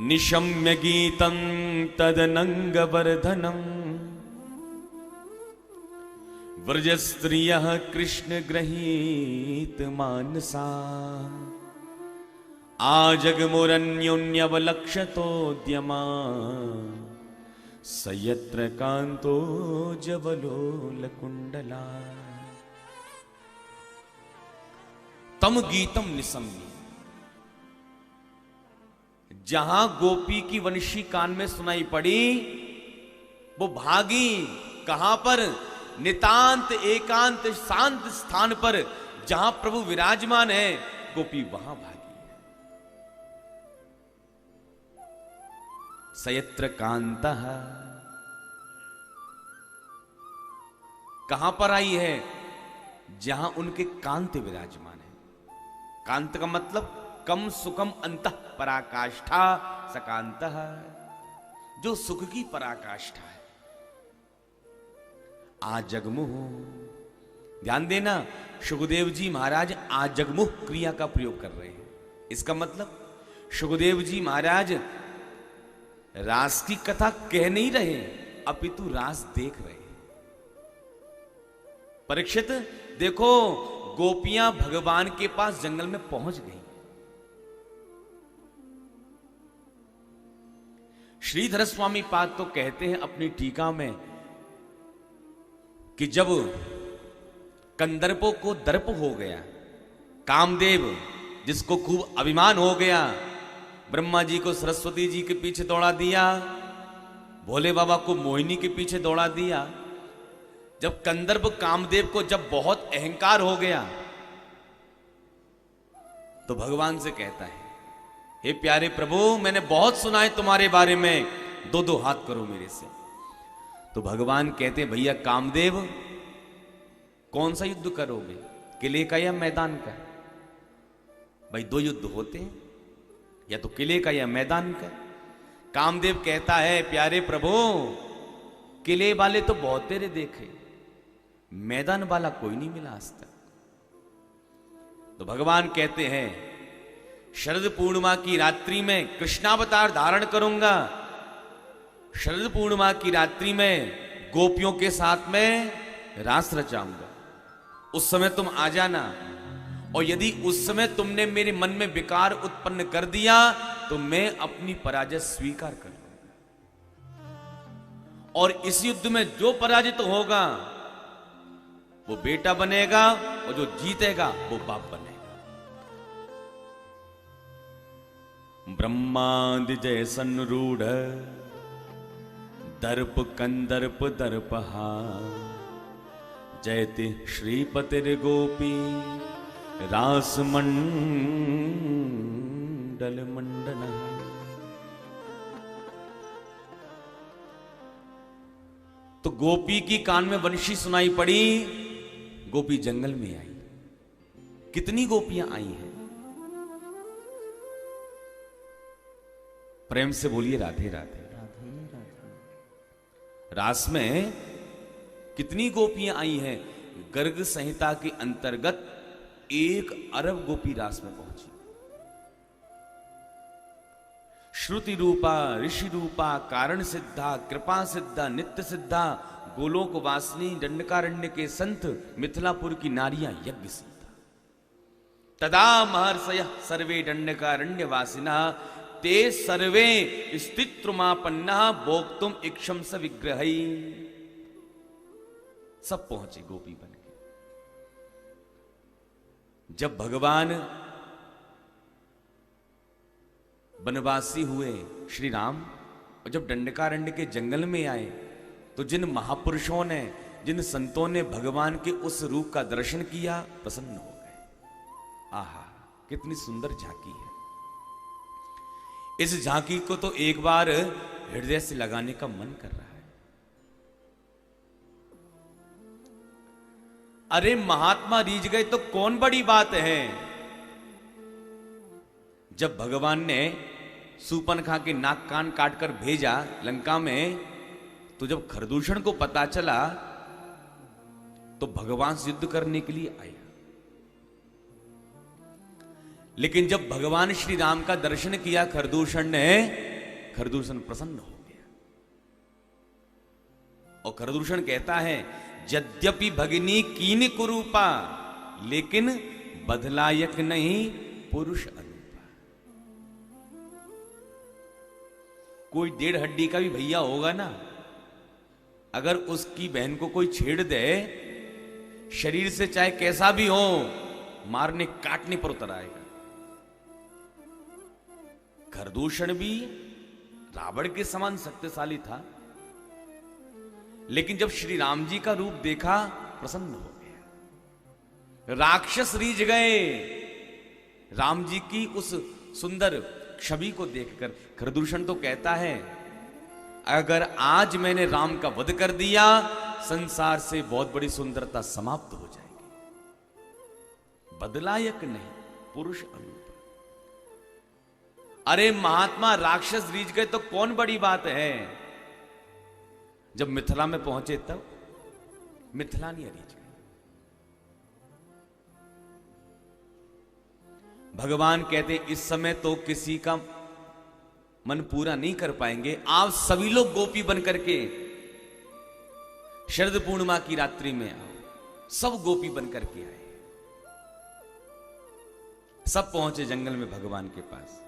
निशम्य गीतं तदनंगवर्धनम् व्रजस्त्रियः कृष्ण गृहीत मानसा आजगमुरन्योन्यवलक्षतोद्यमा स यत्र कान्तो जवलोलकुण्डला तम गीतम निशम्य। जहां गोपी की वंशी कान में सुनाई पड़ी वो भागी। कहां पर? नितांत एकांत शांत स्थान पर जहां प्रभु विराजमान है, गोपी वहां भागी। सयत्र कांतः, कहां पर आई है? जहां उनके कांत विराजमान है। कांत का मतलब कम सुखम अंतः पराकाष्ठा सकांतः, जो सुख की पराकाष्ठा है। आजगमुह, ध्यान देना, सुखदेव जी महाराज आजगमुह क्रिया का प्रयोग कर रहे हैं। इसका मतलब सुखदेव जी महाराज रास की कथा कह नहीं रहे, अपितु रास देख रहे हैं। परीक्षित देखो, गोपियां भगवान के पास जंगल में पहुंच गई। श्रीधर स्वामी पाद तो कहते हैं अपनी टीका में कि जब कंदर्पों को दर्प हो गया, कामदेव जिसको खूब अभिमान हो गया, ब्रह्मा जी को सरस्वती जी के पीछे दौड़ा दिया, भोले बाबा को मोहिनी के पीछे दौड़ा दिया। जब कंदर्प कामदेव को जब बहुत अहंकार हो गया तो भगवान से कहता है, हे प्यारे प्रभु, मैंने बहुत सुना है तुम्हारे बारे में, दो दो हाथ करो मेरे से। तो भगवान कहते हैं, भैया कामदेव, कौन सा युद्ध करोगे, किले का या मैदान का? भाई दो युद्ध होते हैं, या तो किले का या मैदान का। कामदेव कहता है, प्यारे प्रभु, किले वाले तो बहुत तेरे देखे, मैदान वाला कोई नहीं मिला आज तक। तो भगवान कहते हैं, शरद पूर्णिमा की रात्रि में कृष्णावतार धारण करूंगा। शरद पूर्णिमा की रात्रि में गोपियों के साथ में रास रचाऊंगा। उस समय तुम आ जाना, और यदि उस समय तुमने मेरे मन में विकार उत्पन्न कर दिया तो मैं अपनी पराजय स्वीकार कर लूंगा। और इस युद्ध में जो पराजित होगा वो बेटा बनेगा, और जो जीतेगा वो बाप बनेगा। ब्रह्मादि जय सन्रूढ़ दर्प कंदर्प दर्पहा जयति श्रीपतिर्गोपी रास मंडल मंडन। तो गोपी की कान में वंशी सुनाई पड़ी, गोपी जंगल में आई। कितनी गोपियां आई हैं? प्रेम से बोलिए राधे राधे। रास में कितनी गोपियां आई हैं? गर्ग संहिता के अंतर्गत 1 अरब गोपी रास में पहुंची। श्रुति रूपा, ऋषि रूपा, कारण सिद्धा, कृपा सिद्धा, नित्य सिद्धा, गोलोक वासिनी, दंडकारण्य के संत, मिथिलापुर की नारियां यज्ञ सिद्धा। तदा महर्षय सर्वे दंडकारण्य वासिना ते सर्वे स्थित्रुमापन्ना भोक्तुम इक्षम स विग्रहई। सब पहुंचे गोपी बन के। जब भगवान वनवासी हुए श्री राम, और जब दंडकारण्य के जंगल में आए, तो जिन महापुरुषों ने, जिन संतों ने भगवान के उस रूप का दर्शन किया, प्रसन्न हो गए। आहा, कितनी सुंदर झांकी है। इस झांकी को तो एक बार हृदय से लगाने का मन कर रहा है। अरे महात्मा रीझ गए तो कौन बड़ी बात है। जब भगवान ने सूर्पनखा के नाक कान काटकर भेजा लंका में, तो जब खरदूषण को पता चला तो भगवान से युद्ध करने के लिए आया। लेकिन जब भगवान श्री राम का दर्शन किया खरदूषण ने, खरदूषण प्रसन्न हो गया। और खरदूषण कहता है, यद्यपि भगिनी कीन कुरूपा, लेकिन बदलायक नहीं पुरुष अनुपा। कोई 1.5 हड्डी का भी भैया होगा ना, अगर उसकी बहन को कोई छेड़ दे, शरीर से चाहे कैसा भी हो, मारने काटने पर उतर आएगा। खरदूषण भी रावण के समान शक्तिशाली था, लेकिन जब श्री राम जी का रूप देखा प्रसन्न हो गया। राक्षस रीझ गए राम जी की उस सुंदर छवि को देखकर। खरदूषण तो कहता है, अगर आज मैंने राम का वध कर दिया, संसार से बहुत बड़ी सुंदरता समाप्त हो जाएगी। बदलायक नहीं पुरुष अनुरूप। अरे महात्मा, राक्षस रीझ गए तो कौन बड़ी बात है। जब मिथिला में पहुंचे तब मिथिलानियां रीझ गए। भगवान कहते, इस समय तो किसी का मन पूरा नहीं कर पाएंगे, आप सभी लोग गोपी बन करके शरद पूर्णिमा की रात्रि में आओ। सब गोपी बन करके आए, सब पहुंचे जंगल में भगवान के पास।